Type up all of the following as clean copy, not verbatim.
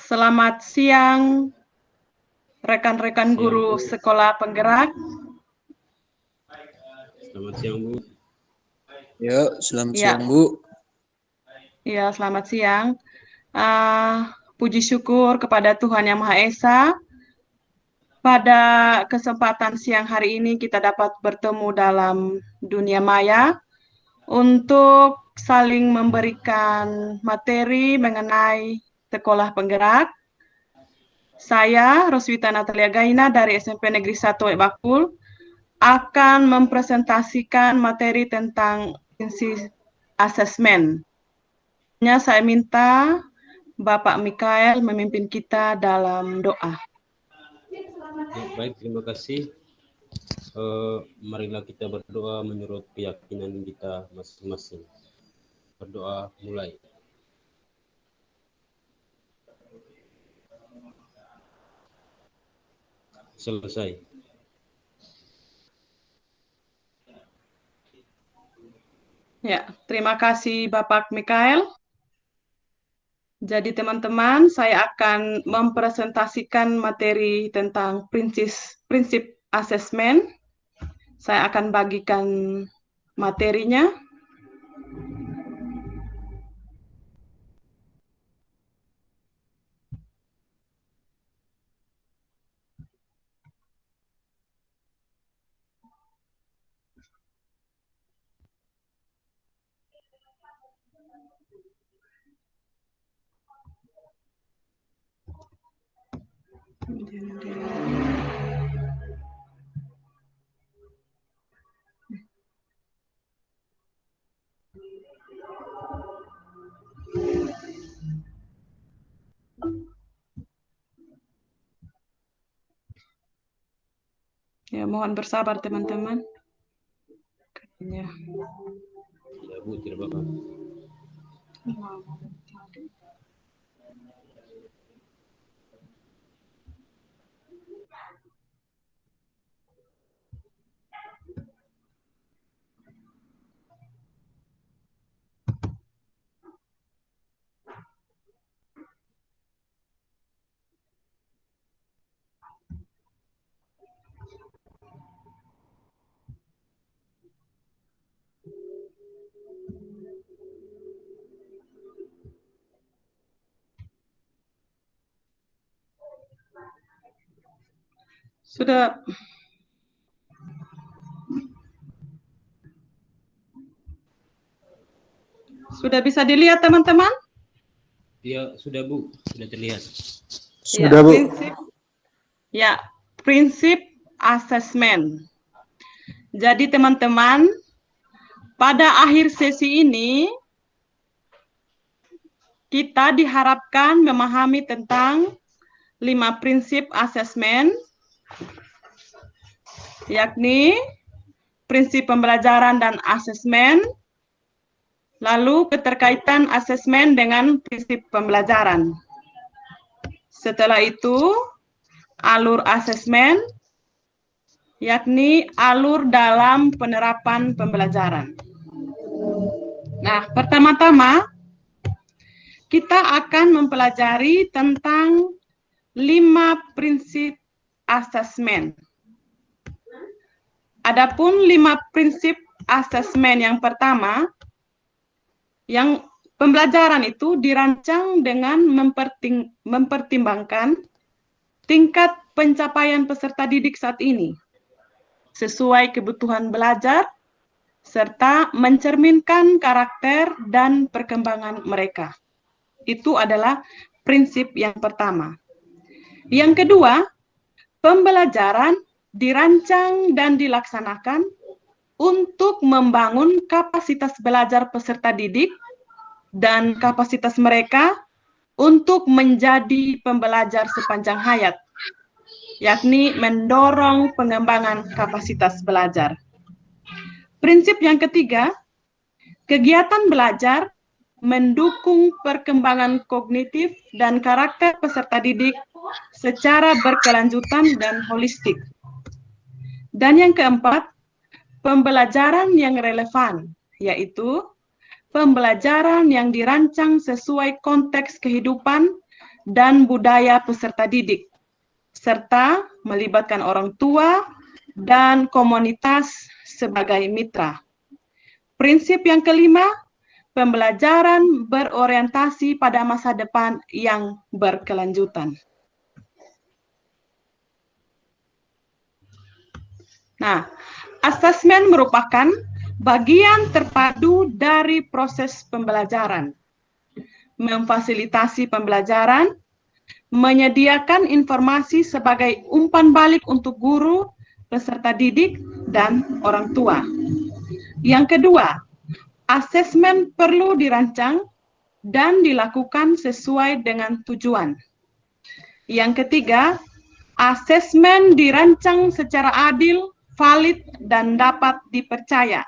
Selamat siang, rekan-rekan guru sekolah penggerak. Selamat siang, Bu. Ya, selamat siang, Bu. Ya, selamat siang. Puji syukur kepada Tuhan Yang Maha Esa. Pada kesempatan siang hari ini kita dapat bertemu dalam dunia maya untuk saling memberikan materi mengenai sekolah penggerak. Saya, Roswita Natalia Gaina dari SMP Negeri 1 Bakul, akan mempresentasikan materi tentang prinsip asesmen. Saya minta Bapak Mikael memimpin kita dalam doa. Ya, baik, terima kasih. Marilah kita berdoa menurut keyakinan kita masing-masing. Berdoa mulai. Selesai. Ya, terima kasih Bapak Mikael. Jadi teman-teman, saya akan mempresentasikan materi tentang prinsip asesmen. Saya akan bagikan materinya. Ya, mohon bersabar teman-teman. Ya. Ya, Bu, tidak apa-apa. Sudah bisa dilihat teman-teman? Ya, sudah, Bu. Sudah terlihat. Sudah, Bu. Prinsip asesmen. Jadi teman-teman, pada akhir sesi ini kita diharapkan memahami tentang 5 prinsip asesmen, yakni prinsip pembelajaran dan asesmen, lalu keterkaitan asesmen dengan prinsip pembelajaran. Setelah itu, alur asesmen, yakni alur dalam penerapan pembelajaran. Nah, pertama-tama, kita akan mempelajari tentang 5 prinsip asesmen. Adapun 5 prinsip asesmen yang pertama, yang pembelajaran itu dirancang dengan mempertimbangkan tingkat pencapaian peserta didik saat ini, sesuai kebutuhan belajar, serta mencerminkan karakter dan perkembangan mereka. Itu adalah prinsip yang pertama. Yang kedua, pembelajaran dirancang dan dilaksanakan untuk membangun kapasitas belajar peserta didik dan kapasitas mereka untuk menjadi pembelajar sepanjang hayat, yakni mendorong pengembangan kapasitas belajar. Prinsip yang ketiga, kegiatan belajar mendukung perkembangan kognitif dan karakter peserta didik secara berkelanjutan dan holistik. Dan yang keempat, pembelajaran yang relevan, yaitu pembelajaran yang dirancang sesuai konteks kehidupan dan budaya peserta didik, serta melibatkan orang tua dan komunitas sebagai mitra. Prinsip yang kelima, pembelajaran berorientasi pada masa depan yang berkelanjutan. Nah, asesmen merupakan bagian terpadu dari proses pembelajaran, memfasilitasi pembelajaran, menyediakan informasi sebagai umpan balik untuk guru, peserta didik, dan orang tua. Yang kedua, asesmen perlu dirancang dan dilakukan sesuai dengan tujuan. Yang ketiga, asesmen dirancang secara adil, valid, dan dapat dipercaya.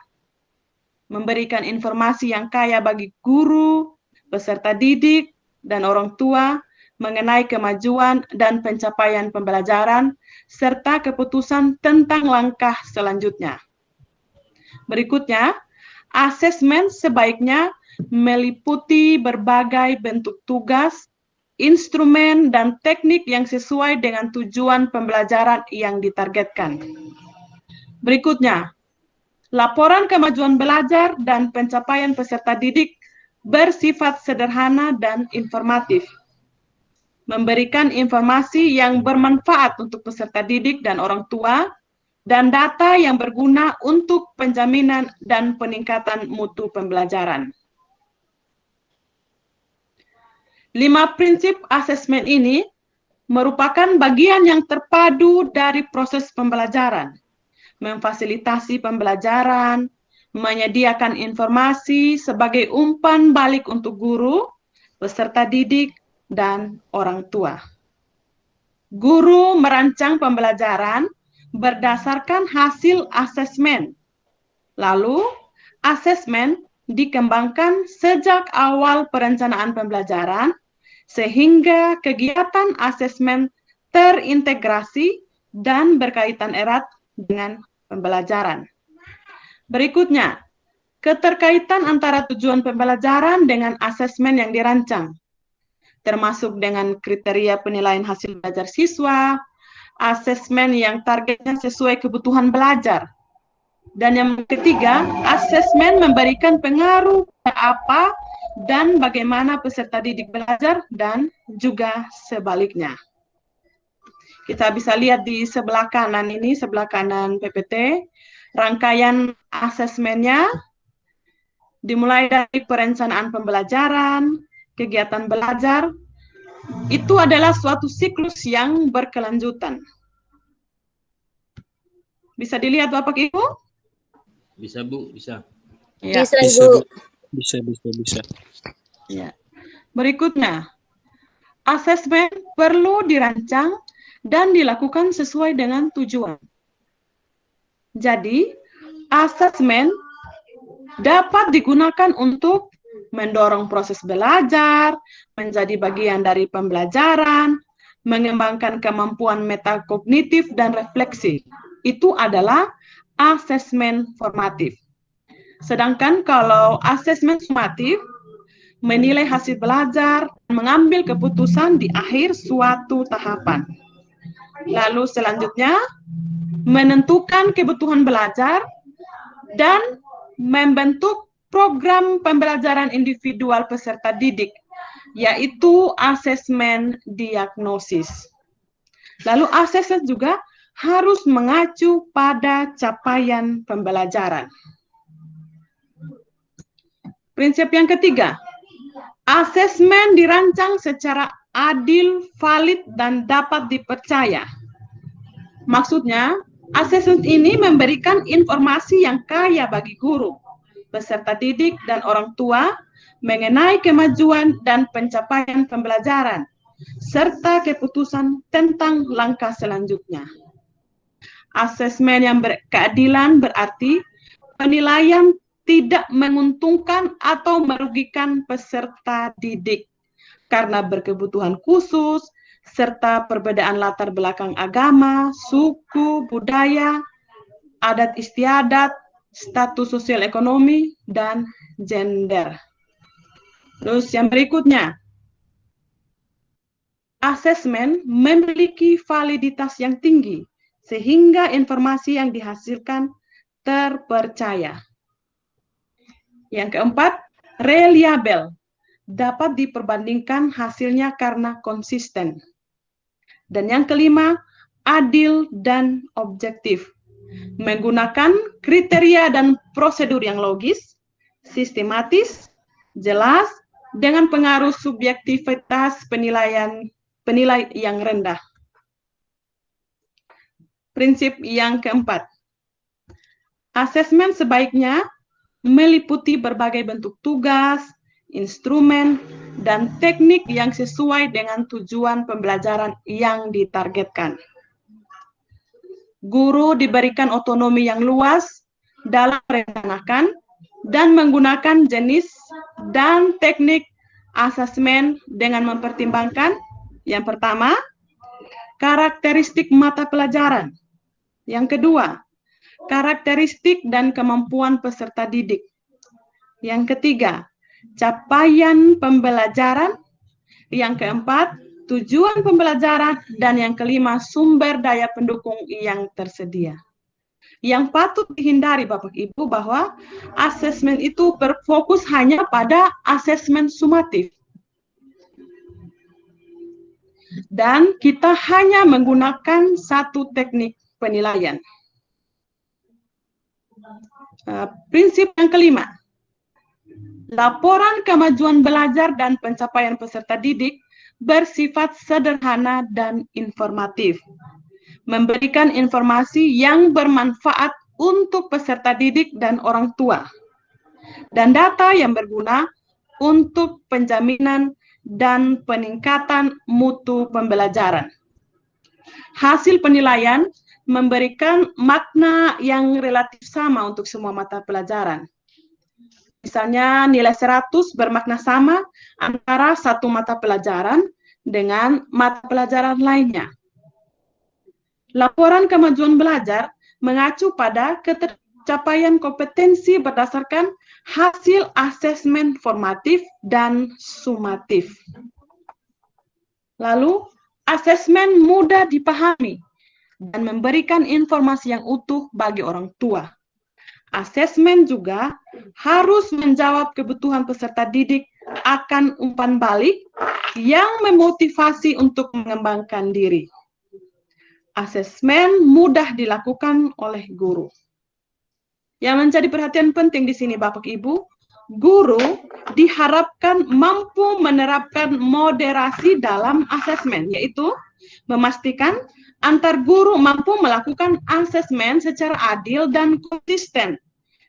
Memberikan informasi yang kaya bagi guru, peserta didik, dan orang tua mengenai kemajuan dan pencapaian pembelajaran, serta keputusan tentang langkah selanjutnya. Berikutnya, asesmen sebaiknya meliputi berbagai bentuk tugas, instrumen, dan teknik yang sesuai dengan tujuan pembelajaran yang ditargetkan. Berikutnya, laporan kemajuan belajar dan pencapaian peserta didik bersifat sederhana dan informatif. Memberikan informasi yang bermanfaat untuk peserta didik dan orang tua, dan data yang berguna untuk penjaminan dan peningkatan mutu pembelajaran. 5 prinsip asesmen ini merupakan bagian yang terpadu dari proses pembelajaran, memfasilitasi pembelajaran, menyediakan informasi sebagai umpan balik untuk guru, peserta didik, dan orang tua. Guru merancang pembelajaran berdasarkan hasil asesmen. Lalu, asesmen dikembangkan sejak awal perencanaan pembelajaran, sehingga kegiatan asesmen terintegrasi dan berkaitan erat dengan pembelajaran. Berikutnya, keterkaitan antara tujuan pembelajaran dengan asesmen yang dirancang, termasuk dengan kriteria penilaian hasil belajar siswa, asesmen yang targetnya sesuai kebutuhan belajar. Dan yang ketiga, asesmen memberikan pengaruh pada apa dan bagaimana peserta didik belajar dan juga sebaliknya. Kita bisa lihat di sebelah kanan ini, sebelah kanan PPT, rangkaian asesmennya dimulai dari perencanaan pembelajaran, kegiatan belajar, itu adalah suatu siklus yang berkelanjutan. Bisa dilihat Bapak Ibu? Bisa Bu, bisa. Ya. Bisa, Bisa, Bu. Bu. Bisa. Ya. Berikutnya, asesmen perlu dirancang dan dilakukan sesuai dengan tujuan. Jadi, asesmen dapat digunakan untuk mendorong proses belajar, menjadi bagian dari pembelajaran, mengembangkan kemampuan metakognitif dan refleksi. Itu adalah asesmen formatif. Sedangkan kalau asesmen sumatif, menilai hasil belajar, mengambil keputusan di akhir suatu tahapan. Lalu selanjutnya, menentukan kebutuhan belajar dan membentuk program pembelajaran individual peserta didik, yaitu asesmen diagnosis. Lalu asesmen juga harus mengacu pada capaian pembelajaran. Prinsip yang ketiga, asesmen dirancang secara adil, valid, dan dapat dipercaya. Maksudnya, asesmen ini memberikan informasi yang kaya bagi guru, peserta didik, dan orang tua mengenai kemajuan dan pencapaian pembelajaran, serta keputusan tentang langkah selanjutnya. Asesmen yang berkeadilan berarti penilaian tidak menguntungkan atau merugikan peserta didik karena berkebutuhan khusus, serta perbedaan latar belakang agama, suku, budaya, adat istiadat, status sosial ekonomi, dan gender. Terus yang berikutnya, asesmen memiliki validitas yang tinggi, sehingga informasi yang dihasilkan terpercaya. Yang keempat, reliable, dapat diperbandingkan hasilnya karena konsisten. Dan yang kelima, adil dan objektif, menggunakan kriteria dan prosedur yang logis, sistematis, jelas, dengan pengaruh subjektivitas penilai yang rendah. Prinsip yang keempat, asesmen sebaiknya meliputi berbagai bentuk tugas, instrumen, dan teknik yang sesuai dengan tujuan pembelajaran yang ditargetkan. Guru diberikan otonomi yang luas dalam merencanakan dan menggunakan jenis dan teknik asesmen dengan mempertimbangkan yang pertama, karakteristik mata pelajaran. Yang kedua, karakteristik dan kemampuan peserta didik. Yang ketiga, capaian pembelajaran. Yang keempat, tujuan pembelajaran. Dan yang kelima, sumber daya pendukung yang tersedia. Yang patut dihindari Bapak Ibu bahwa asesmen itu berfokus hanya pada asesmen sumatif. Dan kita hanya menggunakan satu teknik penilaian. Prinsip yang kelima, laporan kemajuan belajar dan pencapaian peserta didik bersifat sederhana dan informatif, memberikan informasi yang bermanfaat untuk peserta didik dan orang tua, dan data yang berguna untuk penjaminan dan peningkatan mutu pembelajaran. Hasil penilaian memberikan makna yang relatif sama untuk semua mata pelajaran. Misalnya nilai 100 bermakna sama antara satu mata pelajaran dengan mata pelajaran lainnya. Laporan kemajuan belajar mengacu pada capaian kompetensi berdasarkan hasil asesmen formatif dan sumatif. Lalu, asesmen mudah dipahami dan memberikan informasi yang utuh bagi orang tua. Asesmen juga harus menjawab kebutuhan peserta didik akan umpan balik yang memotivasi untuk mengembangkan diri. Asesmen mudah dilakukan oleh guru. Yang menjadi perhatian penting di sini Bapak Ibu, guru diharapkan mampu menerapkan moderasi dalam asesmen, yaitu memastikan antar guru mampu melakukan asesmen secara adil dan konsisten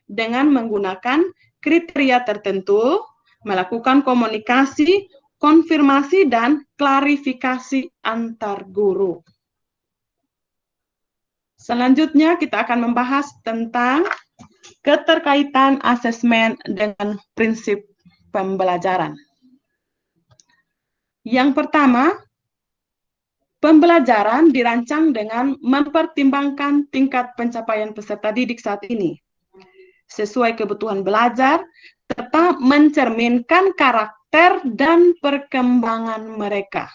dengan menggunakan kriteria tertentu, melakukan komunikasi, konfirmasi, dan klarifikasi antar guru. Selanjutnya kita akan membahas tentang keterkaitan asesmen dengan prinsip pembelajaran. Yang pertama, pembelajaran dirancang dengan mempertimbangkan tingkat pencapaian peserta didik saat ini, sesuai kebutuhan belajar, serta mencerminkan karakter dan perkembangan mereka.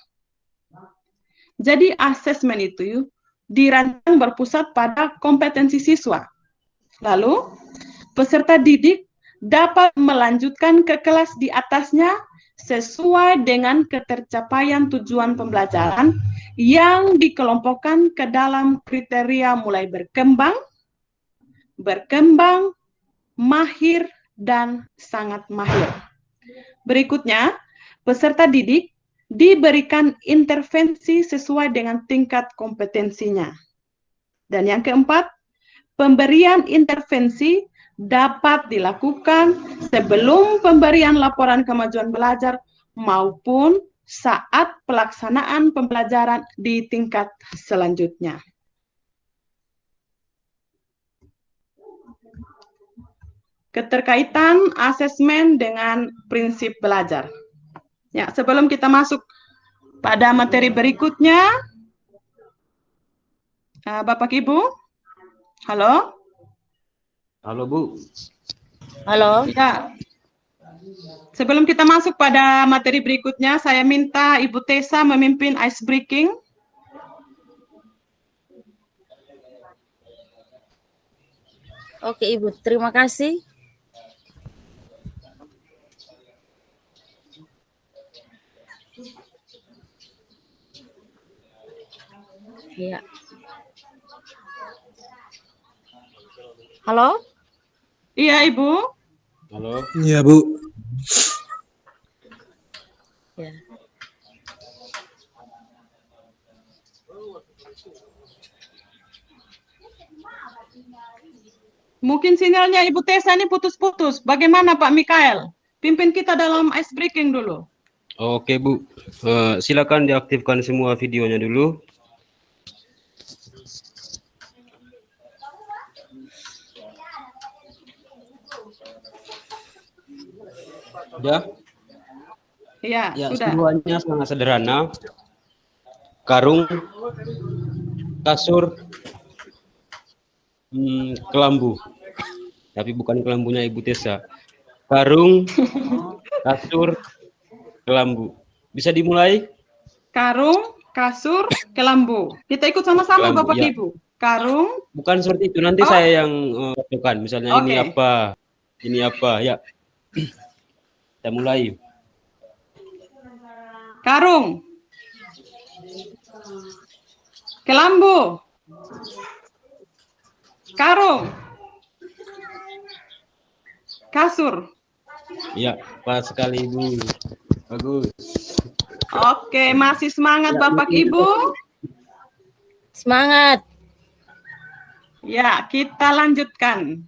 Jadi asesmen itu dirancang berpusat pada kompetensi siswa. Lalu, peserta didik dapat melanjutkan ke kelas di atasnya sesuai dengan ketercapaian tujuan pembelajaran yang dikelompokkan ke dalam kriteria mulai berkembang, mahir, dan sangat mahir. Berikutnya, peserta didik diberikan intervensi sesuai dengan tingkat kompetensinya. Dan yang keempat, pemberian intervensi dapat dilakukan sebelum pemberian laporan kemajuan belajar maupun saat pelaksanaan pembelajaran di tingkat selanjutnya. Keterkaitan asesmen dengan prinsip belajar. Ya, sebelum kita masuk pada materi berikutnya, Bapak Ibu, halo? Halo Bu. Halo. Ya, Sebelum kita masuk pada materi berikutnya, saya minta Ibu Tessa memimpin ice breaking. Oke, Ibu. Terima kasih. Ya. Halo? Iya, Ibu. Halo. Iya, Bu. Ya. Mungkin sinyalnya Ibu Tessa ini putus-putus. Bagaimana Pak Mikael? Pimpin kita dalam ice breaking dulu. Oke, Bu. Silakan diaktifkan semua videonya dulu. Sudah? Iya, Ya, sudah. semuanya sangat sederhana. Karung, kasur, kelambu. Tapi bukan kelambunya Ibu Tessa. Karung, kasur, kelambu. Bisa dimulai? Karung, kasur, kelambu. Kita ikut sama-sama Kelambu, Bapak ya. Ibu. Karung. Bukan seperti itu. Nanti saya yang tentukan. Misalnya ini Oke. apa, ini apa. Ya, kita mulai. Karung. Kelambu. Karung. Kasur. Ya, pas sekali Ibu. Bagus. Oke, masih semangat Ya, Bapak Ibu? Semangat. Ya, kita lanjutkan.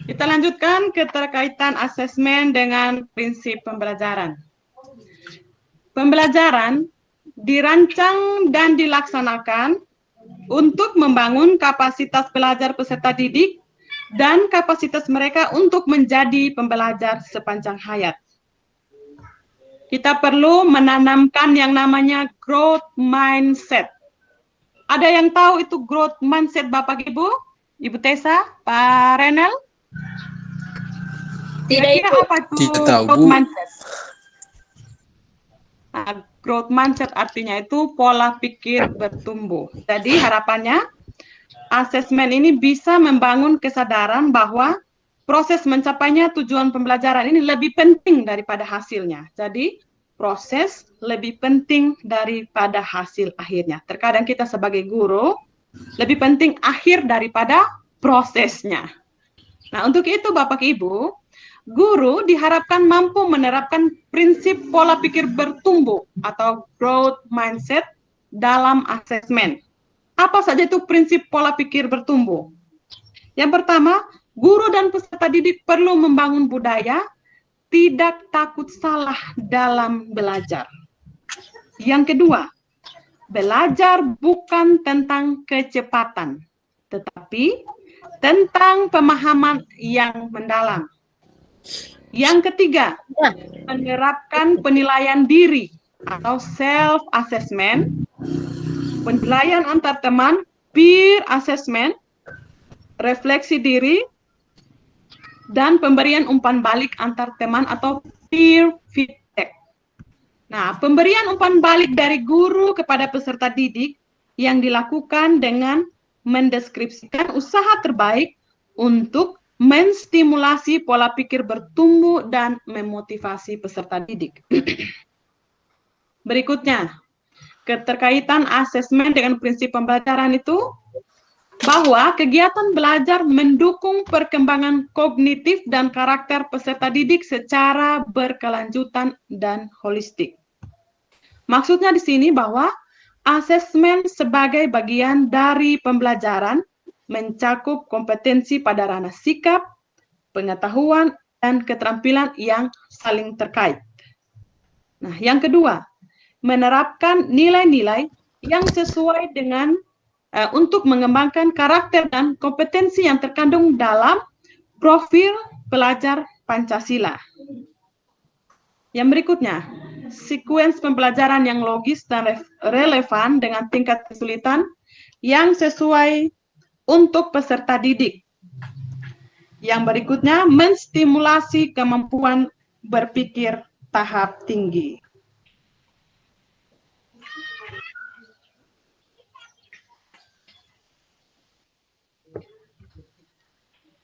Kita lanjutkan keterkaitan asesmen dengan prinsip pembelajaran. Pembelajaran dirancang dan dilaksanakan untuk membangun kapasitas belajar peserta didik dan kapasitas mereka untuk menjadi pembelajar sepanjang hayat. Kita perlu menanamkan yang namanya growth mindset. Ada yang tahu itu growth mindset Bapak Ibu? Ibu Tessa, Pak Renel? Kira-kira Ibu. apa itu Tidak tahu, growth Bu. mindset? Nah, growth mindset artinya itu pola pikir bertumbuh. Jadi harapannya asesmen ini bisa membangun kesadaran bahwa proses mencapainya tujuan pembelajaran ini lebih penting daripada hasilnya. Jadi proses lebih penting daripada hasil akhirnya. Terkadang kita sebagai guru lebih penting akhir daripada prosesnya. Nah, untuk itu Bapak Ibu, guru diharapkan mampu menerapkan prinsip pola pikir bertumbuh atau growth mindset dalam asesmen. Apa saja itu prinsip pola pikir bertumbuh? Yang pertama, guru dan peserta didik perlu membangun budaya tidak takut salah dalam belajar. Yang kedua, belajar bukan tentang kecepatan, tetapi tentang pemahaman yang mendalam. Yang ketiga, menerapkan penilaian diri atau self-assessment, penilaian antar teman, peer assessment, refleksi diri, dan pemberian umpan balik antar teman atau peer feedback. Nah, pemberian umpan balik dari guru kepada peserta didik yang dilakukan dengan mendeskripsikan usaha terbaik untuk menstimulasi pola pikir bertumbuh dan memotivasi peserta didik. Berikutnya, keterkaitan asesmen dengan prinsip pembelajaran itu bahwa kegiatan belajar mendukung perkembangan kognitif dan karakter peserta didik secara berkelanjutan dan holistik. Maksudnya di sini bahwa asesmen sebagai bagian dari pembelajaran mencakup kompetensi pada ranah sikap, pengetahuan, dan keterampilan yang saling terkait. Nah, yang kedua, menerapkan nilai-nilai yang sesuai dengan untuk mengembangkan karakter dan kompetensi yang terkandung dalam profil pelajar Pancasila. Yang berikutnya, sekuens pembelajaran yang logis dan relevan dengan tingkat kesulitan yang sesuai untuk peserta didik. Yang berikutnya, menstimulasi kemampuan berpikir tahap tinggi.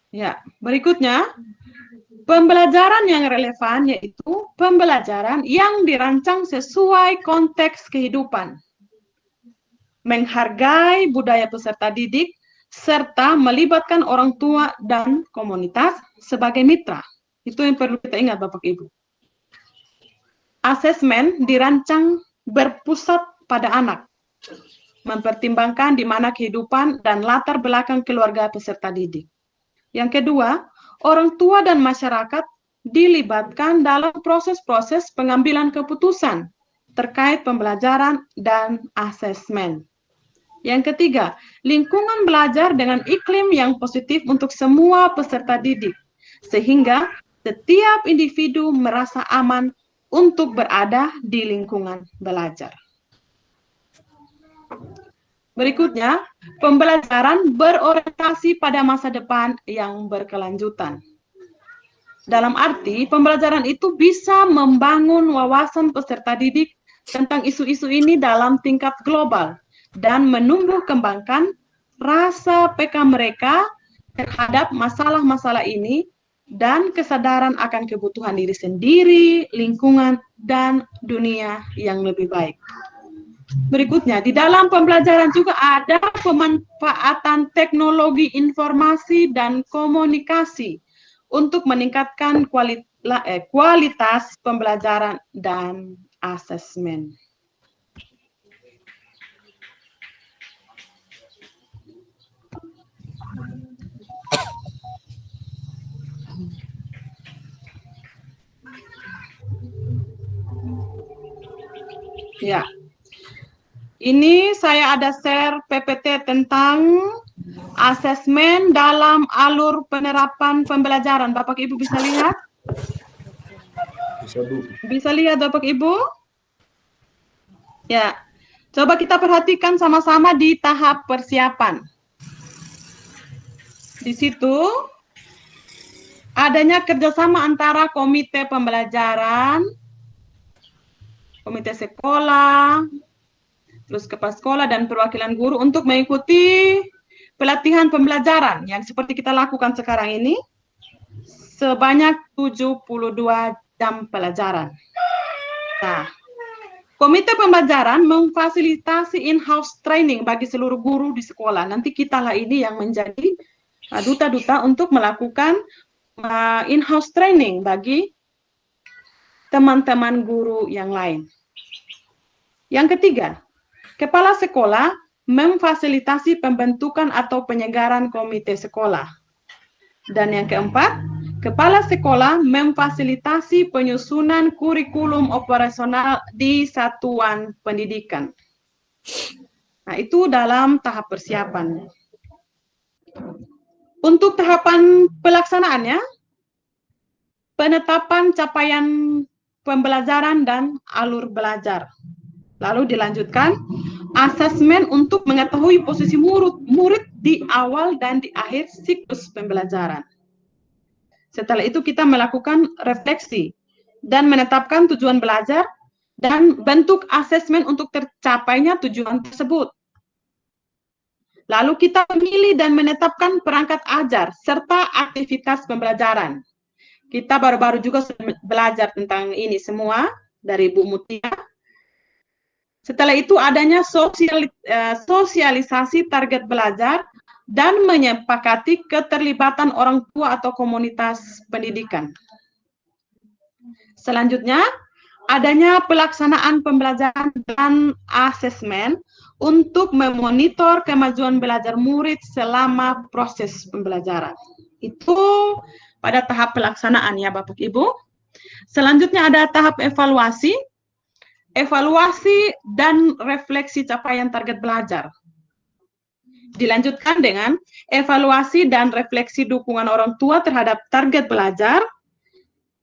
Ya, berikutnya, pembelajaran yang relevan yaitu pembelajaran yang dirancang sesuai konteks kehidupan, menghargai budaya peserta didik, serta melibatkan orang tua dan komunitas sebagai mitra. Itu yang perlu kita ingat, Bapak Ibu. Asesmen dirancang berpusat pada anak, mempertimbangkan di mana kehidupan dan latar belakang keluarga peserta didik. Yang kedua, orang tua dan masyarakat dilibatkan dalam proses-proses pengambilan keputusan terkait pembelajaran dan asesmen. Yang ketiga, lingkungan belajar dengan iklim yang positif untuk semua peserta didik, sehingga setiap individu merasa aman untuk berada di lingkungan belajar. Berikutnya, pembelajaran berorientasi pada masa depan yang berkelanjutan. Dalam arti, pembelajaran itu bisa membangun wawasan peserta didik tentang isu-isu ini dalam tingkat global dan menumbuh kembangkan rasa peka mereka terhadap masalah-masalah ini dan kesadaran akan kebutuhan diri sendiri, lingkungan, dan dunia yang lebih baik. Berikutnya, di dalam pembelajaran juga ada pemanfaatan teknologi informasi dan komunikasi untuk meningkatkan kualitas pembelajaran dan asesmen. Ya, ini saya ada share PPT tentang asesmen dalam alur penerapan pembelajaran. Bapak Ibu bisa lihat? Bisa, Bu. Bisa lihat Bapak Ibu? Ya, coba kita perhatikan sama-sama di tahap persiapan. Di situ adanya kerjasama antara komite pembelajaran, komite sekolah, terus kepala sekolah dan perwakilan guru untuk mengikuti pelatihan pembelajaran yang seperti kita lakukan sekarang ini sebanyak 72 jam pelajaran. Nah, komite pembelajaran memfasilitasi in-house training bagi seluruh guru di sekolah. Nanti kitalah ini yang menjadi duta-duta untuk melakukan in-house training bagi teman-teman guru yang lain. Yang ketiga, kepala sekolah memfasilitasi pembentukan atau penyegaran komite sekolah. Dan yang keempat, kepala sekolah memfasilitasi penyusunan kurikulum operasional di satuan pendidikan. Nah, itu dalam tahap persiapan. Untuk tahapan pelaksanaannya, penetapan capaian pembelajaran dan alur belajar. Lalu dilanjutkan, asesmen untuk mengetahui posisi murid di awal dan di akhir siklus pembelajaran. Setelah itu kita melakukan refleksi dan menetapkan tujuan belajar dan bentuk asesmen untuk tercapainya tujuan tersebut. Lalu kita memilih dan menetapkan perangkat ajar serta aktivitas pembelajaran. Kita baru-baru juga belajar tentang ini semua dari Bu Mutia. Setelah itu adanya sosialisasi target belajar dan menyepakati keterlibatan orang tua atau komunitas pendidikan. Selanjutnya, adanya pelaksanaan pembelajaran dan asesmen untuk memonitor kemajuan belajar murid selama proses pembelajaran. Itu pada tahap pelaksanaan ya Bapak Ibu. Selanjutnya ada tahap evaluasi. Evaluasi dan refleksi capaian target belajar. Dilanjutkan dengan evaluasi dan refleksi dukungan orang tua terhadap target belajar.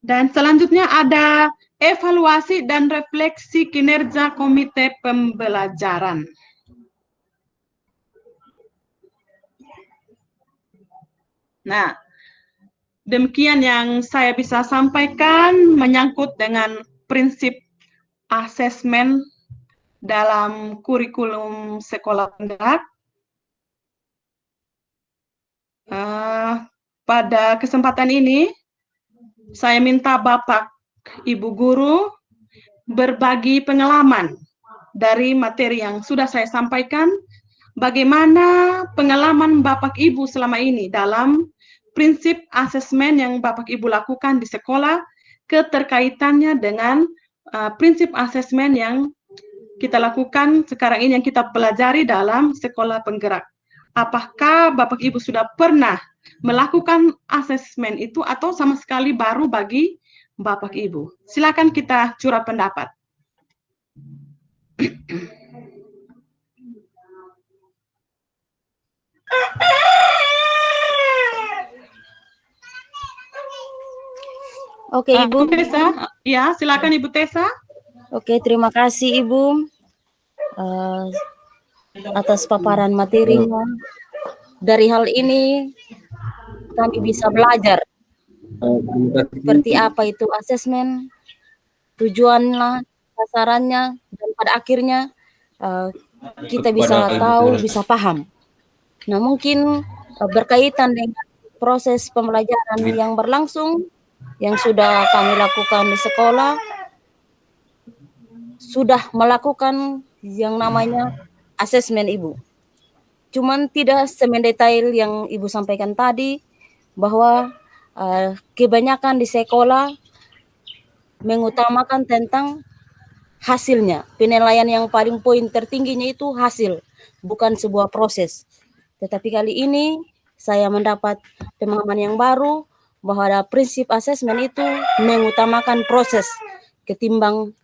Dan selanjutnya ada evaluasi dan refleksi kinerja komite pembelajaran. Nah, demikian yang saya bisa sampaikan menyangkut dengan prinsip asesmen dalam kurikulum sekolah penggerak. Pada kesempatan ini, saya minta Bapak, Ibu Guru, berbagi pengalaman dari materi yang sudah saya sampaikan, bagaimana pengalaman Bapak Ibu selama ini dalam prinsip asesmen yang Bapak Ibu lakukan di sekolah, keterkaitannya dengan prinsip asesmen yang kita lakukan sekarang ini, yang kita pelajari dalam sekolah penggerak. Apakah Bapak Ibu sudah pernah melakukan asesmen itu atau sama sekali baru bagi Bapak Ibu? Silakan kita curhat pendapat. Oke, Ibu. Tessa, ya, silakan Ibu Tessa. Oke, terima kasih Ibu atas paparan materinya. Dari hal ini kami bisa belajar seperti apa itu asesmen, tujuannya, sasarannya, dan pada akhirnya kita bisa tahu, bisa paham. Nah, mungkin berkaitan dengan proses pembelajaran yang berlangsung, yang sudah kami lakukan di sekolah, sudah melakukan yang namanya asesmen Ibu. Cuman tidak semendetail yang Ibu sampaikan tadi, bahwa kebanyakan di sekolah mengutamakan tentang hasilnya. Penilaian yang paling poin tertingginya itu hasil, bukan sebuah proses. Tetapi kali ini saya mendapat pemahaman yang baru, bahwa ada prinsip asesmen itu mengutamakan proses ketimbang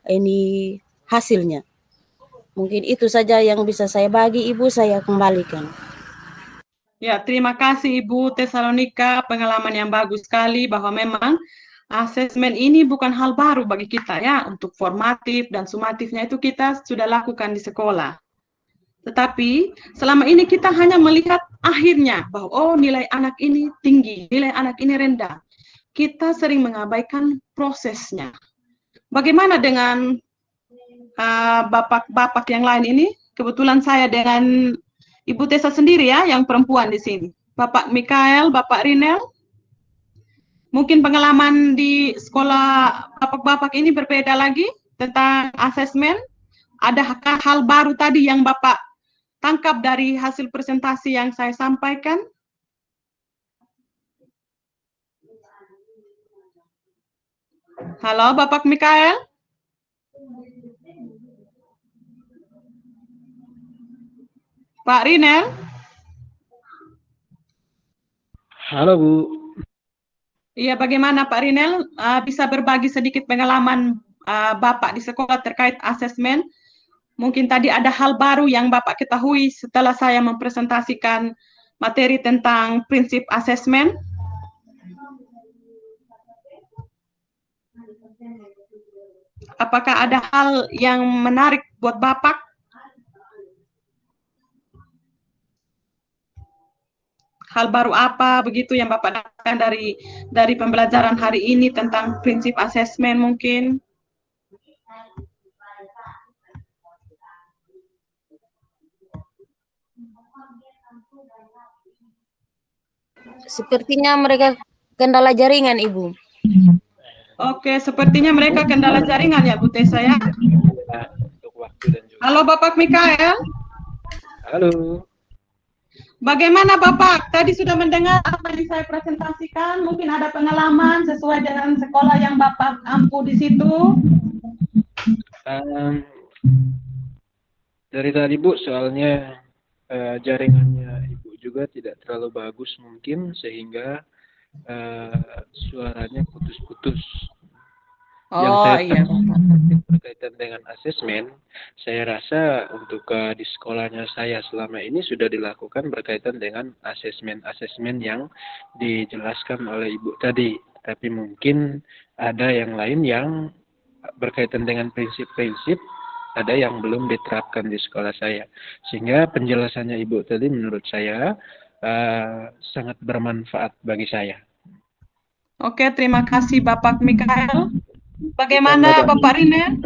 ini hasilnya. Mungkin itu saja yang bisa saya bagi, Ibu. Saya kembalikan. Ya, terima kasih Ibu Tesalonika, pengalaman yang bagus sekali, bahwa memang asesmen ini bukan hal baru bagi kita ya, untuk formatif dan sumatifnya itu kita sudah lakukan di sekolah. Tetapi selama ini kita hanya melihat akhirnya, bahwa oh, nilai anak ini tinggi, nilai anak ini rendah. Kita sering mengabaikan prosesnya. Bagaimana dengan bapak-bapak yang lain ini? Kebetulan saya dengan Ibu Tessa sendiri ya, yang perempuan di sini. Bapak Mikael, Bapak Rinel, mungkin pengalaman di sekolah bapak-bapak ini berbeda lagi tentang asesmen. Adakah hal baru tadi yang Bapak tangkap dari hasil presentasi yang saya sampaikan? Halo, Bapak Mikael. Pak Rinel. Halo Bu. Iya, bagaimana Pak Rinel bisa berbagi sedikit pengalaman Bapak di sekolah terkait asesmen? Mungkin tadi ada hal baru yang Bapak ketahui setelah saya mempresentasikan materi tentang prinsip asesmen. Apakah ada hal yang menarik buat Bapak? Hal baru apa begitu yang Bapak dapatkan dari pembelajaran hari ini tentang prinsip asesmen mungkin? Sepertinya mereka kendala jaringan, Ibu. Oke, sepertinya mereka kendala jaringan ya, Bu Tessa ya. Halo Bapak Mikael. Halo. Bagaimana Bapak? Tadi sudah mendengar apa yang saya presentasikan? Mungkin ada pengalaman sesuai dengan sekolah yang Bapak ampu di situ? Dari tadi Bu, soalnya jaringannya Ibu juga tidak terlalu bagus mungkin, sehingga suaranya putus-putus. Yang saya berkaitan dengan asesmen, saya rasa untuk di sekolahnya saya selama ini sudah dilakukan berkaitan dengan asesmen yang dijelaskan oleh Ibu tadi. Tapi mungkin ada yang lain yang berkaitan dengan prinsip-prinsip, ada yang belum diterapkan di sekolah saya. Sehingga penjelasannya Ibu tadi menurut saya sangat bermanfaat bagi saya. Oke, terima kasih Bapak Mikael. Bagaimana Bapak Rine?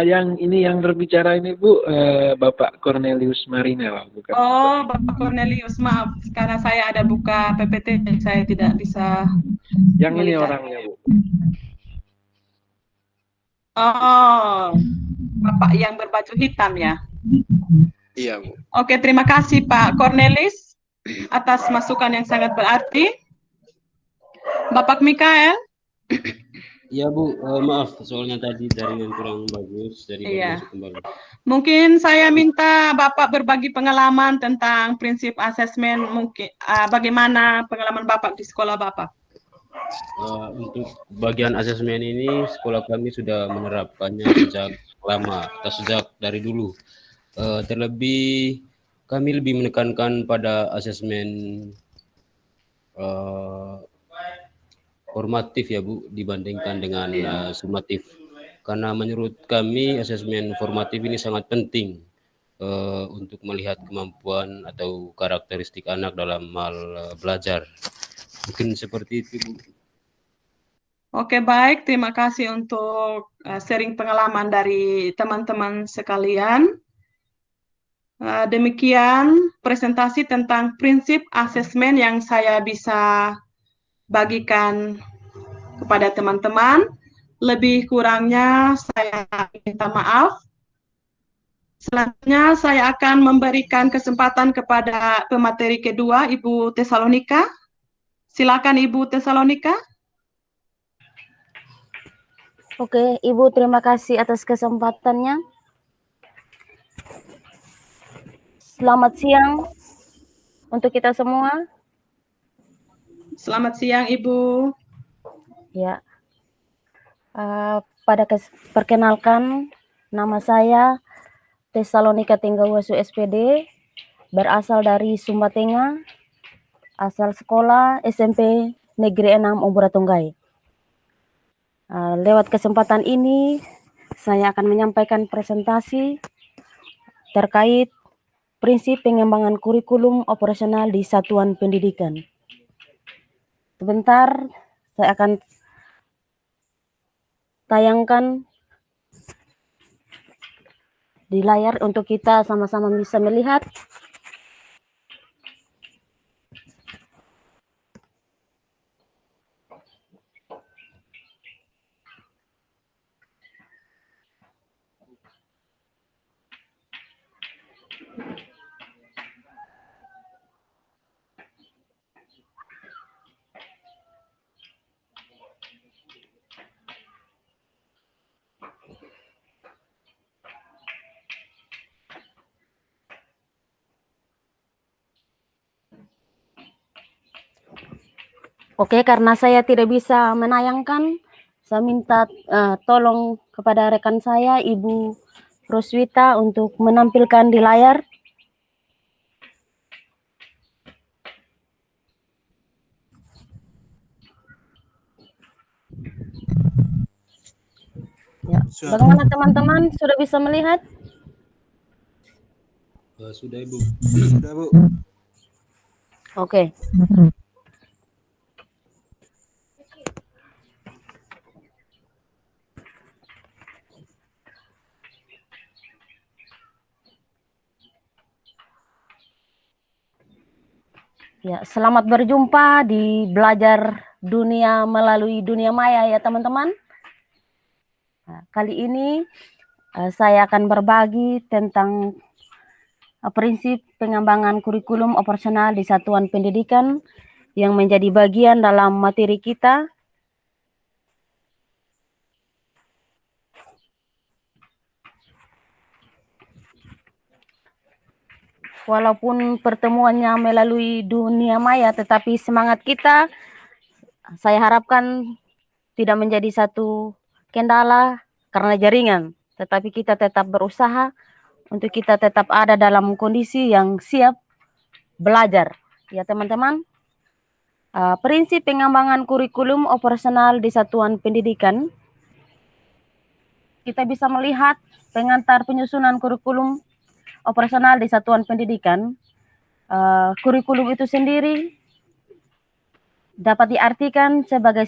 Yang berbicara ini Bu, Bapak Cornelius Marina, bukan? Oh, Bapak Cornelius, maaf, karena saya ada buka PPT, jadi saya tidak bisa. Yang ini melihat. orangnya Bu. Oh, Bapak yang berbaju hitam ya? Iya Bu. Oke, terima kasih Pak Cornelis atas masukan yang sangat berarti. Bapak Mikael? Iya Bu, maaf soalnya tadi jaringan kurang bagus, jadi baru Iya. masuk kembali. Mungkin saya minta Bapak berbagi pengalaman tentang prinsip asesmen, mungkin bagaimana pengalaman Bapak di sekolah Bapak? Untuk bagian asesmen ini sekolah kami sudah menerapkannya sejak lama atau sejak dari dulu. Terlebih kami lebih menekankan pada asesmen formatif ya Bu dibandingkan dengan sumatif. Karena menurut kami asesmen formatif ini sangat penting untuk melihat kemampuan atau karakteristik anak dalam hal belajar. Mungkin seperti itu Bu. Oke, baik. Terima kasih untuk sharing pengalaman dari teman-teman sekalian. Demikian presentasi tentang prinsip asesmen yang saya bisa bagikan kepada teman-teman. Lebih kurangnya saya minta maaf. Selanjutnya saya akan memberikan kesempatan kepada pemateri kedua, Ibu Tesalonika. Silakan Ibu Tesalonika. Oke, Ibu, terima kasih atas kesempatannya. Selamat siang untuk kita semua. Selamat siang, Ibu. Ya, perkenalkan, nama saya Tesalonika Tenggawasu SPD, berasal dari Sumba Tengah, asal sekolah SMP Negeri 6 Umburatunggai. Lewat kesempatan ini, saya akan menyampaikan presentasi terkait prinsip pengembangan kurikulum operasional di satuan pendidikan. Sebentar, saya akan tayangkan di layar untuk kita sama-sama bisa melihat. Oke, karena saya tidak bisa menayangkan, saya minta tolong kepada rekan saya, Ibu Roswita, untuk menampilkan di layar. Ya, bagaimana teman-teman, sudah bisa melihat? Sudah Ibu. Sudah Bu. Oke. Ya, selamat berjumpa di belajar dunia melalui dunia maya ya teman-teman. Nah, kali ini saya akan berbagi tentang prinsip pengembangan kurikulum operasional di satuan pendidikan yang menjadi bagian dalam materi kita. Walaupun pertemuannya melalui dunia maya, tetapi semangat kita saya harapkan tidak menjadi satu kendala karena jaringan, tetapi kita tetap berusaha untuk kita tetap ada dalam kondisi yang siap belajar. Ya teman-teman, prinsip pengembangan kurikulum operasional di satuan pendidikan, kita bisa melihat pengantar penyusunan kurikulum operasional di satuan pendidikan kurikulum itu sendiri dapat diartikan sebagai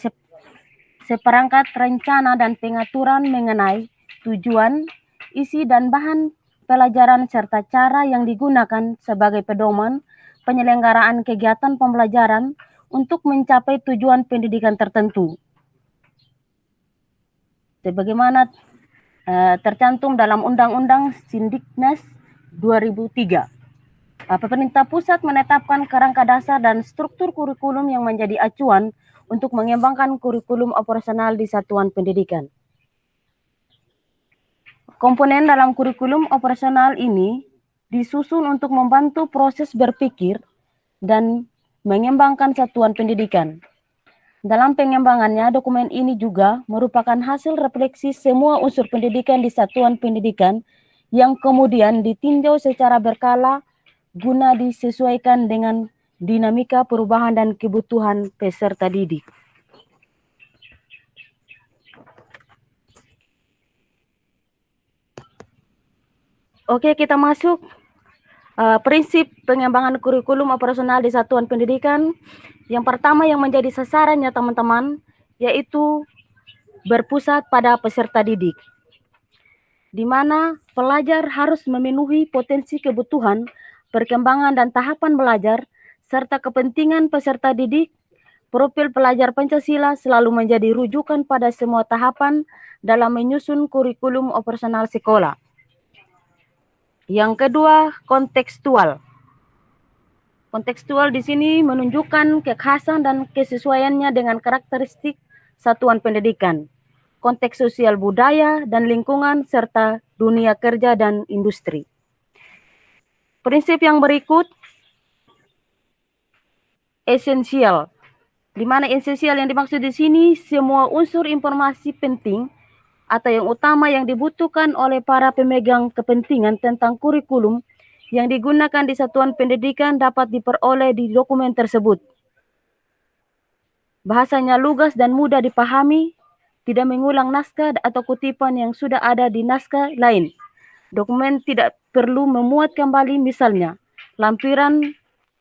seperangkat rencana dan pengaturan mengenai tujuan, isi dan bahan pelajaran serta cara yang digunakan sebagai pedoman penyelenggaraan kegiatan pembelajaran untuk mencapai tujuan pendidikan tertentu. Sebagaimana tercantum dalam Undang-Undang Sindiknas 2003. Pemerintah pusat menetapkan kerangka dasar dan struktur kurikulum yang menjadi acuan untuk mengembangkan kurikulum operasional di satuan pendidikan. Komponen dalam kurikulum operasional ini disusun untuk membantu proses berpikir dan mengembangkan satuan pendidikan. Dalam pengembangannya, dokumen ini juga merupakan hasil refleksi semua unsur pendidikan di satuan pendidikan yang kemudian ditinjau secara berkala guna disesuaikan dengan dinamika perubahan dan kebutuhan peserta didik. Oke, kita masuk prinsip pengembangan kurikulum operasional di satuan pendidikan. Yang pertama yang menjadi sasarannya teman-teman, yaitu berpusat pada peserta didik, di mana pelajar harus memenuhi potensi kebutuhan, perkembangan dan tahapan belajar, serta kepentingan peserta didik. Profil pelajar Pancasila selalu menjadi rujukan pada semua tahapan dalam menyusun kurikulum operasional sekolah. Yang kedua, kontekstual. Kontekstual di sini menunjukkan kekhasan dan kesesuaiannya dengan karakteristik satuan pendidikan, konteks sosial budaya dan lingkungan, serta dunia kerja dan industri. Prinsip yang berikut, esensial. Di mana esensial yang dimaksud di sini semua unsur informasi penting atau yang utama yang dibutuhkan oleh para pemegang kepentingan tentang kurikulum yang digunakan di satuan pendidikan dapat diperoleh di dokumen tersebut. Bahasanya lugas dan mudah dipahami, tidak mengulang naskah atau kutipan yang sudah ada di naskah lain. Dokumen tidak perlu memuat kembali misalnya lampiran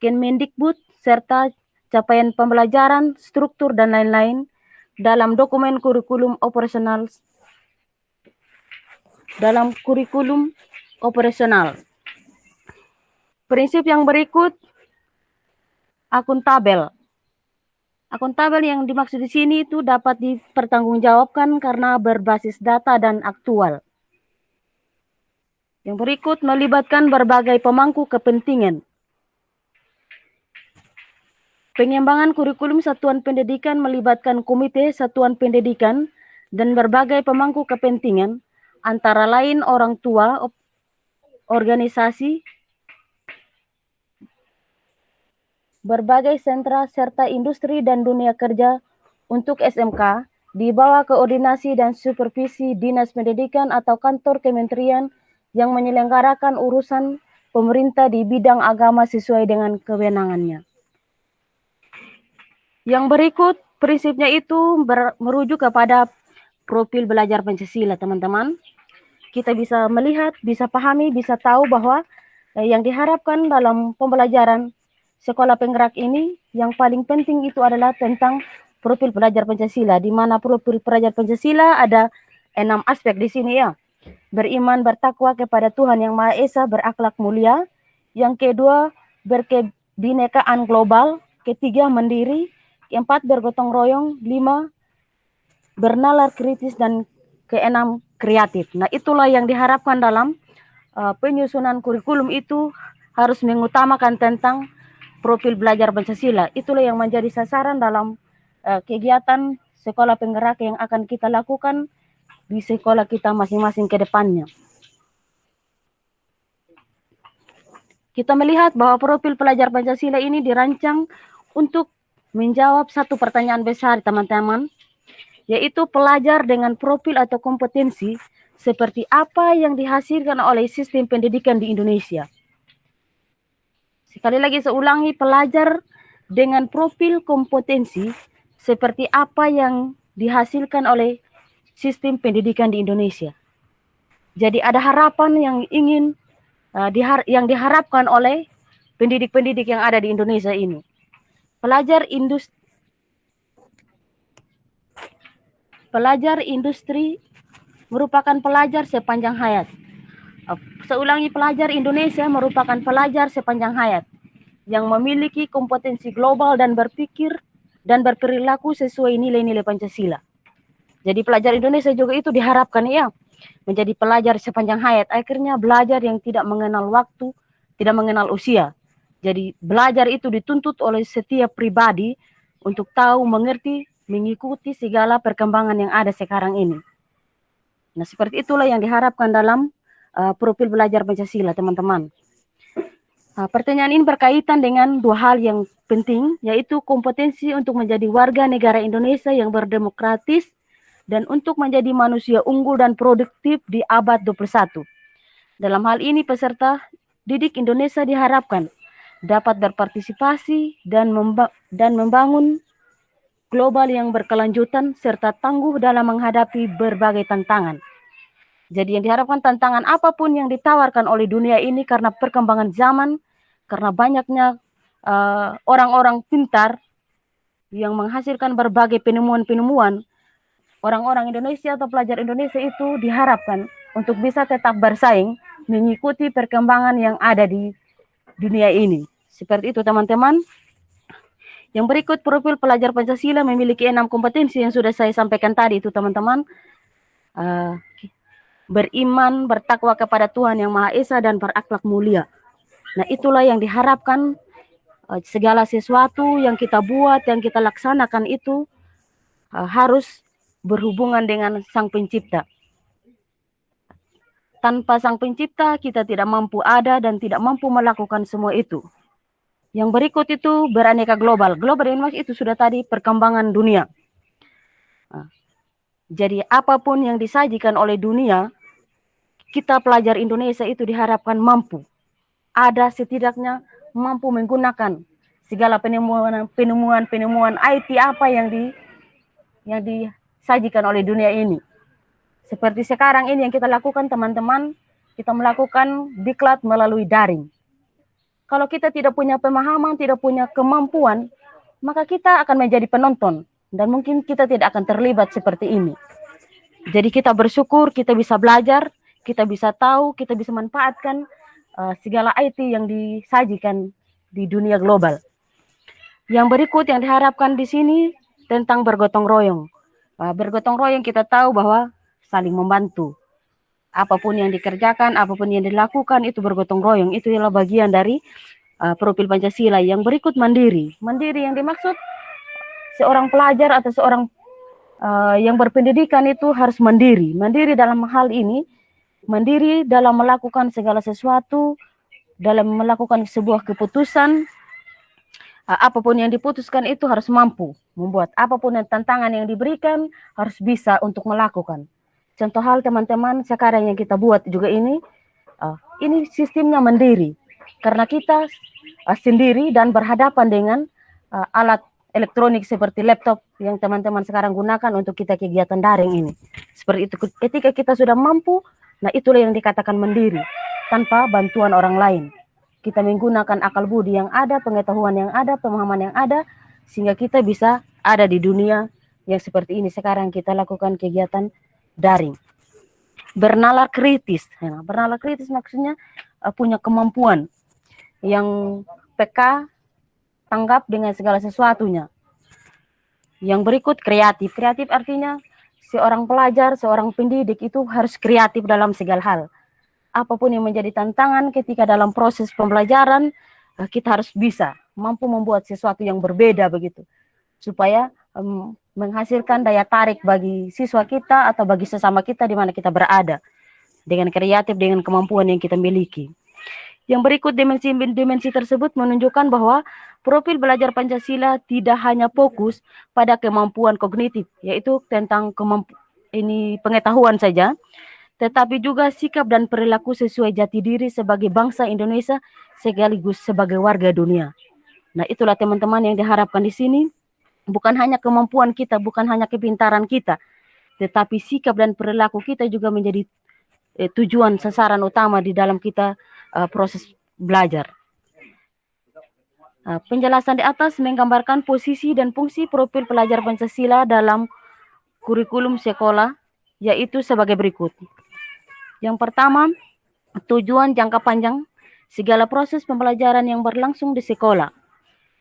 Kemendikbud serta capaian pembelajaran, struktur dan lain-lain dalam dokumen kurikulum operasional. Prinsip yang berikut, akuntabel. Akuntabel yang dimaksud di sini itu dapat dipertanggungjawabkan karena berbasis data dan aktual. Yang berikut melibatkan berbagai pemangku kepentingan. Pengembangan kurikulum satuan pendidikan melibatkan komite satuan pendidikan dan berbagai pemangku kepentingan, antara lain orang tua, organisasi, berbagai sentra serta industri dan dunia kerja untuk SMK di bawah koordinasi dan supervisi Dinas Pendidikan atau kantor kementerian yang menyelenggarakan urusan pemerintah di bidang agama sesuai dengan kewenangannya. Yang berikut prinsipnya itu merujuk kepada profil belajar Pancasila, teman-teman. Kita bisa melihat, bisa pahami, bisa tahu bahwa yang diharapkan dalam pembelajaran sekolah penggerak ini yang paling penting itu adalah tentang profil pelajar Pancasila, di mana profil pelajar Pancasila ada 6 aspek di sini ya. Beriman, bertakwa kepada Tuhan Yang Maha Esa, berakhlak mulia. Yang kedua, berkebinekaan global. Ketiga, mandiri. Keempat, bergotong royong. 5, bernalar kritis. Dan keenam, kreatif. Nah, itulah yang diharapkan dalam penyusunan kurikulum itu harus mengutamakan tentang profil belajar Pancasila. Itulah yang menjadi sasaran dalam kegiatan sekolah penggerak yang akan kita lakukan di sekolah kita masing-masing ke depannya. Kita melihat bahwa profil pelajar Pancasila ini dirancang untuk menjawab satu pertanyaan besar, teman-teman, yaitu pelajar dengan profil atau kompetensi seperti apa yang dihasilkan oleh sistem pendidikan di Indonesia. Sekali lagi saya ulangi, pelajar dengan profil kompetensi seperti apa yang dihasilkan oleh sistem pendidikan di Indonesia. Jadi ada harapan yang ingin yang diharapkan oleh pendidik-pendidik yang ada di Indonesia ini. Pelajar industri merupakan pelajar sepanjang hayat. Seulangi, pelajar Indonesia merupakan pelajar sepanjang hayat yang memiliki kompetensi global dan berpikir dan berperilaku sesuai nilai-nilai Pancasila. Jadi pelajar Indonesia juga itu diharapkan ya menjadi pelajar sepanjang hayat, akhirnya belajar yang tidak mengenal waktu, tidak mengenal usia. Jadi belajar itu dituntut oleh setiap pribadi untuk tahu, mengerti, mengikuti segala perkembangan yang ada sekarang ini. Nah, seperti itulah yang diharapkan dalam profil belajar Pancasila, teman-teman. Pertanyaan ini berkaitan dengan dua hal yang penting, yaitu kompetensi untuk menjadi warga negara Indonesia yang berdemokratis dan untuk menjadi manusia unggul dan produktif di abad 21. Dalam hal ini, peserta didik Indonesia diharapkan dapat berpartisipasi dan membangun global yang berkelanjutan serta tangguh dalam menghadapi berbagai tantangan. Jadi yang diharapkan, tantangan apapun yang ditawarkan oleh dunia ini karena perkembangan zaman, karena banyaknya orang-orang pintar yang menghasilkan berbagai penemuan-penemuan, orang-orang Indonesia atau pelajar Indonesia itu diharapkan untuk bisa tetap bersaing, mengikuti perkembangan yang ada di dunia ini. Seperti itu, teman-teman. Yang berikut, profil pelajar Pancasila memiliki 6 kompetensi yang sudah saya sampaikan tadi itu, teman-teman. Beriman, bertakwa kepada Tuhan Yang Maha Esa, dan berakhlak mulia. Nah, itulah yang diharapkan segala sesuatu yang kita buat, yang kita laksanakan itu harus berhubungan dengan Sang Pencipta. Tanpa Sang Pencipta, kita tidak mampu ada dan tidak mampu melakukan semua itu. Yang berikut itu beraneka global. Global yang maksud itu sudah tadi perkembangan dunia. Jadi apapun yang disajikan oleh dunia, kita pelajar Indonesia itu diharapkan mampu. Ada setidaknya mampu menggunakan segala penemuan IT apa yang disajikan oleh dunia ini. Seperti sekarang ini yang kita lakukan, teman-teman, kita melakukan diklat melalui daring. Kalau kita tidak punya pemahaman, tidak punya kemampuan, maka kita akan menjadi penonton. Dan mungkin kita tidak akan terlibat seperti ini. Jadi kita bersyukur, kita bisa belajar, kita bisa tahu, kita bisa manfaatkan segala IT yang disajikan di dunia global. Yang berikut yang diharapkan di sini tentang bergotong royong. Bergotong royong kita tahu bahwa saling membantu. Apapun yang dikerjakan, apapun yang dilakukan itu bergotong royong. Itu adalah bagian dari profil Pancasila. Yang berikut mandiri. Mandiri yang dimaksud seorang pelajar atau seorang yang berpendidikan itu harus mandiri. Mandiri dalam hal ini, mandiri dalam melakukan segala sesuatu, dalam melakukan sebuah keputusan, apapun yang diputuskan itu harus mampu membuat. Apapun yang tantangan yang diberikan harus bisa untuk melakukan. Contoh hal, teman-teman, sekarang yang kita buat juga ini sistemnya mandiri. Karena kita sendiri dan berhadapan dengan alat elektronik seperti laptop yang teman-teman sekarang gunakan untuk kita kegiatan daring ini. Seperti itu, ketika kita sudah mampu, nah itulah yang dikatakan mandiri, tanpa bantuan orang lain. Kita menggunakan akal budi yang ada, pengetahuan yang ada, pemahaman yang ada, sehingga kita bisa ada di dunia yang seperti ini. Sekarang kita lakukan kegiatan daring. Bernalar kritis. Nah, bernalar kritis maksudnya punya kemampuan yang peka, tanggap dengan segala sesuatunya. Yang berikut kreatif. Kreatif artinya seorang pelajar, seorang pendidik itu harus kreatif dalam segala hal. Apapun yang menjadi tantangan ketika dalam proses pembelajaran, kita harus bisa mampu membuat sesuatu yang berbeda begitu. Supaya menghasilkan daya tarik bagi siswa kita atau bagi sesama kita di mana kita berada. Dengan kreatif, dengan kemampuan yang kita miliki. Yang berikut dimensi tersebut menunjukkan bahwa profil belajar Pancasila tidak hanya fokus pada kemampuan kognitif, yaitu tentang pengetahuan saja, tetapi juga sikap dan perilaku sesuai jati diri sebagai bangsa Indonesia sekaligus sebagai warga dunia. Nah, itulah teman-teman yang diharapkan di sini, bukan hanya kemampuan kita, bukan hanya kepintaran kita, tetapi sikap dan perilaku kita juga menjadi tujuan sasaran utama di dalam kita proses belajar. Penjelasan di atas menggambarkan posisi dan fungsi profil pelajar Pancasila dalam kurikulum sekolah, yaitu sebagai berikut. Yang pertama, tujuan jangka panjang segala proses pembelajaran yang berlangsung di sekolah.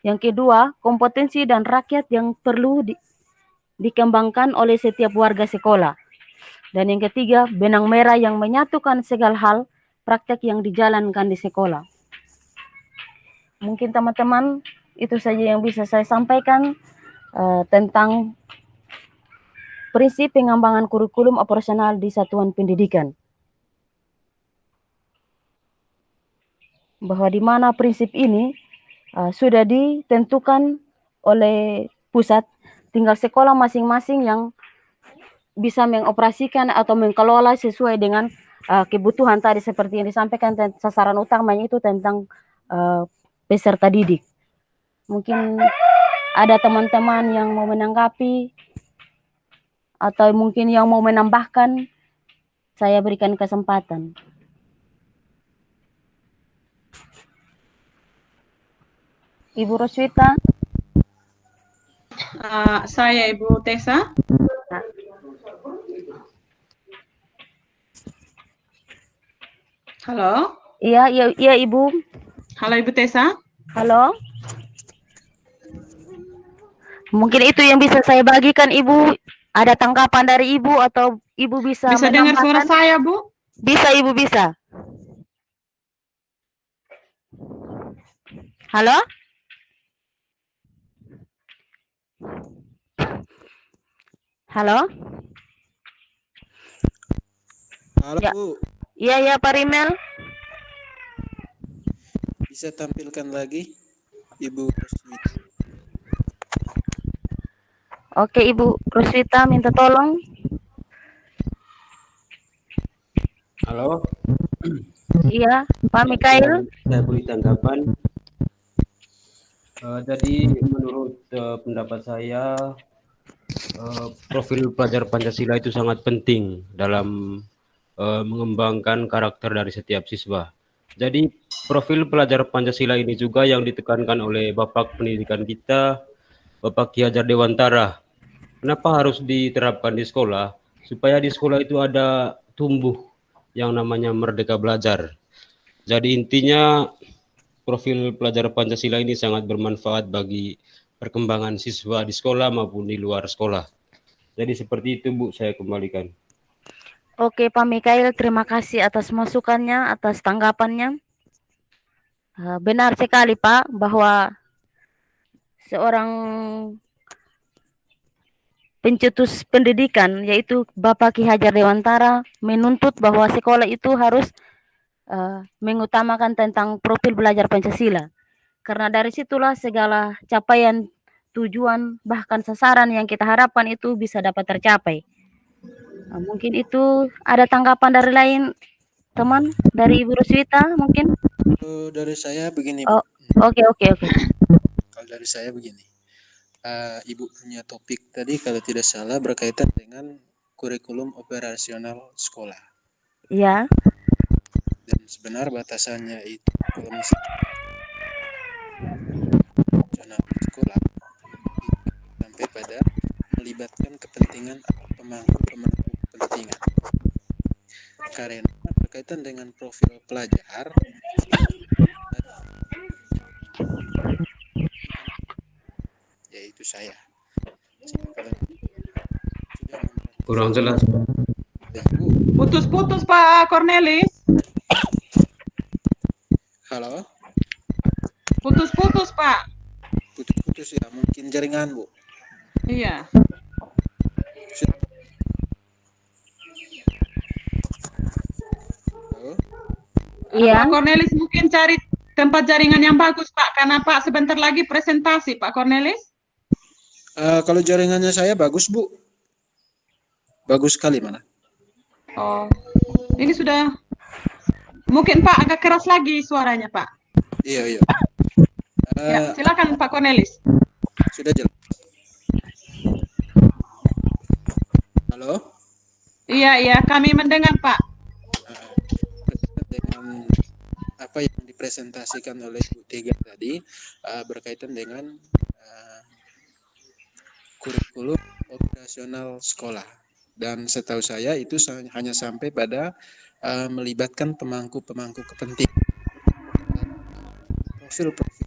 Yang kedua, kompetensi dan rakyat yang perlu dikembangkan oleh setiap warga sekolah. Dan yang ketiga, benang merah yang menyatukan segala hal praktek yang dijalankan di sekolah. Mungkin teman-teman itu saja yang bisa saya sampaikan tentang prinsip pengembangan kurikulum operasional di satuan pendidikan. Bahwa di mana prinsip ini sudah ditentukan oleh pusat, tinggal sekolah masing-masing yang bisa mengoperasikan atau mengelola sesuai dengan kebutuhan tadi seperti yang disampaikan. Sasaran utamanya itu tentang peserta didik. Mungkin ada teman-teman yang mau menanggapi atau mungkin yang mau menambahkan, saya berikan kesempatan. Ibu Roswita. Saya Ibu Tessa. Halo. Iya Ibu. Halo Ibu Tessa. Halo. Mungkin itu yang bisa saya bagikan Ibu. Ada tanggapan dari Ibu atau Ibu bisa dengar suara saya, Bu? Bisa Ibu, bisa. Halo? Halo? Halo, Ya. Bu. Iya Pak Rimel. Bisa tampilkan lagi Ibu Roswita. Oke Ibu Roswita, minta tolong. Halo. Iya, Pak Mikael. Saya beri tanggapan. Jadi menurut pendapat saya, profil pelajar Pancasila itu sangat penting dalam mengembangkan karakter dari setiap siswa. Jadi profil pelajar Pancasila ini juga yang ditekankan oleh Bapak Pendidikan kita, Bapak Ki Hajar Dewantara. Kenapa harus diterapkan di sekolah? Supaya di sekolah itu ada tumbuh yang namanya merdeka belajar. Jadi intinya profil pelajar Pancasila ini sangat bermanfaat bagi perkembangan siswa di sekolah maupun di luar sekolah. Jadi seperti itu Bu, saya kembalikan. Oke Pak Mikael, terima kasih atas masukannya, atas tanggapannya. Benar sekali Pak, bahwa seorang pencetus pendidikan, yaitu Bapak Ki Hajar Dewantara, menuntut bahwa sekolah itu harus mengutamakan tentang profil belajar Pancasila. Karena dari situlah segala capaian, tujuan, bahkan sasaran yang kita harapkan itu bisa dapat tercapai. Mungkin itu ada tanggapan dari lain teman, dari Ibu Roswita mungkin? Dari saya begini, Bu. Oke. Kalau dari saya begini. Ibu punya topik tadi kalau tidak salah berkaitan dengan kurikulum operasional sekolah. Iya. Dan sebenarnya batasannya itu kalau misalnya operasional sekolah sampai pada melibatkan kepentingan pemangku kepentingan. Karena berkaitan dengan profil pelajar yaitu saya. Kurang jelas. Putus-putus Pak Cornelis. Halo? Putus-putus Pak. Putus-putus ya, mungkin jaringan Bu. Iya. Halo? Iya. Pak Cornelis mungkin cari tempat jaringan yang bagus Pak, karena Pak sebentar lagi presentasi Pak Cornelis. Kalau jaringannya saya bagus Bu. Bagus sekali malah. Oh, ini sudah. Mungkin Pak agak keras lagi suaranya Pak. Iya. Ya, silakan Pak Cornelis. Sudah jelas. Halo? Iya, kami mendengar Pak. Dengan apa yang dipresentasikan oleh Bu Tega tadi berkaitan dengan kurikulum operasional sekolah. Dan setahu saya itu hanya sampai pada melibatkan pemangku-pemangku kepentingan. Profil-profil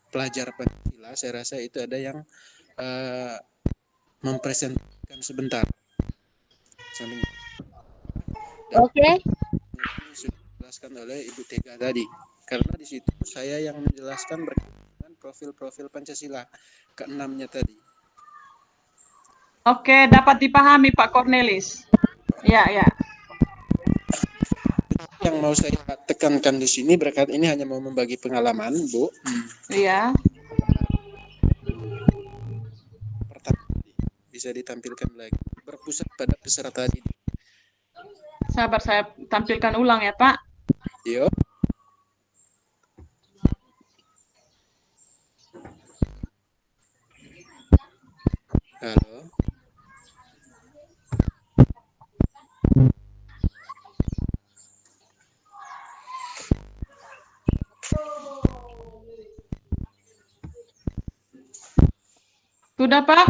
pelajar Pancasila, saya rasa itu ada yang mempresentasikan sebentar. Oke. Sudah dijelaskan oleh Ibu Tega tadi. Karena di situ saya yang menjelaskan berkaitan dengan profil-profil Pancasila ke-6-nya tadi. Oke, dapat dipahami Pak Cornelis. Ya. Yang mau saya tekankan di sini berkat ini hanya mau membagi pengalaman, Bu. Iya. Pertama bisa ditampilkan lagi. Berpusat pada peserta didik. Sabar, saya tampilkan ulang ya, Pak. Yo. Halo. Sudah, Pak?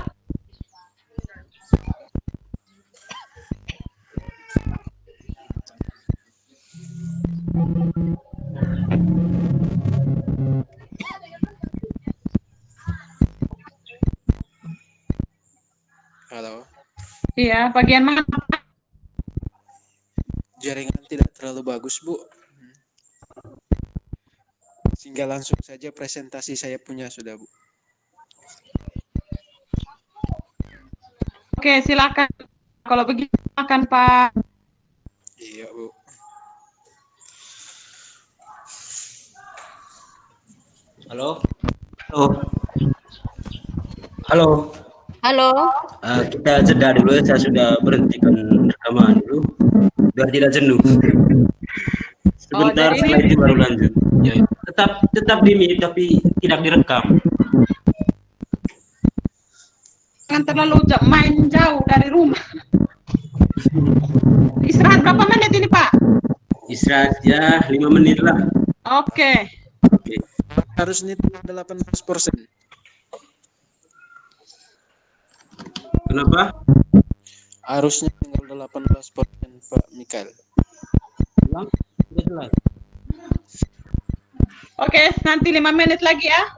Halo. Iya, bagian mana? Jaringan tidak terlalu bagus, Bu. Sehingga langsung saja presentasi saya punya sudah, Bu. Oke, silakan. Kalau begitu silakan, Pak. Iya, Bu. Halo. Halo. Halo. Kita jeda dulu ya, saya sudah berhentikan rekaman dulu biar tidak jenuh. Sebentar, jadi setelah itu baru lanjut. Ya, tetap di mute tapi tidak direkam. Jangan terlalu main jauh dari rumah. Istirahat berapa menit ini, Pak? Istirahat ya 5 menit lah. Oke. Harus tinggal 18%. Kenapa? Harusnya tinggal 18%, Pak Mikael. Ulang? Sudah selesai. Oke, nanti 5 menit lagi ya.